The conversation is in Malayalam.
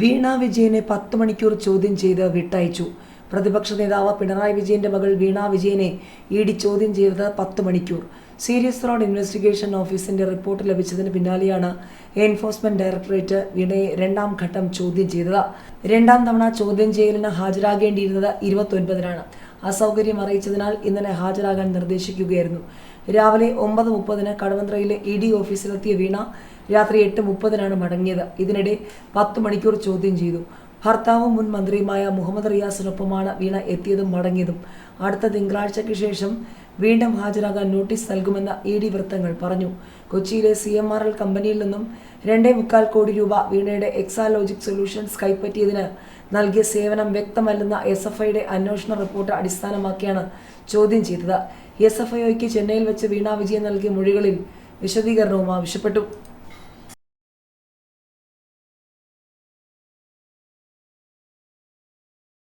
വീണ വിജയനെ 10 മണിക്കൂർ ചോദ്യം ചെയ്ത് വിട്ടയച്ചു. പ്രതിപക്ഷ നേതാവ് പിണറായി വിജയന്റെ മകൾ വീണ വിജയനെ ഇഡി ചോദ്യം ചെയ്തത് 10 മണിക്കൂർ. സീരിയസ് ഫ്രോഡ് ഇൻവെസ്റ്റിഗേഷൻ ഓഫീസിന്റെ റിപ്പോർട്ട് ലഭിച്ചതിന് പിന്നാലെയാണ് എൻഫോഴ്സ്മെന്റ് ഡയറക്ടറേറ്റ് വീണയെ 2ാം ഘട്ടം ചോദ്യം ചെയ്തത്. 2ാം തവണ ചോദ്യം ചെയ്യലിന് ഹാജരാകേണ്ടിയിരുന്നത് 29-നാണ്. അസൗകര്യം അറിയിച്ചതിനാൽ ഇന്നലെ ഹാജരാകാൻ നിർദ്ദേശിക്കുകയായിരുന്നു. രാവിലെ 9:30-ന് കടവന്ത്രയിലെ ഇഡി ഓഫീസിലെത്തിയ വീണ രാത്രി 8:30-നാണ് മടങ്ങിയത്. ഇതിനിടെ 10 മണിക്കൂർ ചോദ്യം ചെയ്തു. ഭർത്താവും മുൻ മന്ത്രിയുമായ മുഹമ്മദ് റിയാസിനൊപ്പമാണ് വീണ എത്തിയതും മടങ്ങിയതും. അടുത്ത തിങ്കളാഴ്ചയ്ക്ക് ശേഷം വീണ്ടും ഹാജരാകാൻ നോട്ടീസ് നൽകുമെന്ന് ഇഡി വൃത്തങ്ങൾ പറഞ്ഞു. കൊച്ചിയിലെ CMRL കമ്പനിയിൽ നിന്നും 2.25 കോടി രൂപ വീണയുടെ എക്സാലോജിക് സൊല്യൂഷൻസ് കൈപ്പറ്റിയതിന് നൽകിയ സേവനം വ്യക്തമല്ലെന്ന SFIയുടെ അന്വേഷണ റിപ്പോർട്ട് അടിസ്ഥാനമാക്കിയാണ് ചോദ്യം ചെയ്തത്. SFIക്ക് ചെന്നൈയിൽ വെച്ച് വീണ വിജയൻ നൽകിയ മൊഴികളിൽ വിശദീകരണവും ആവശ്യപ്പെട്ടു.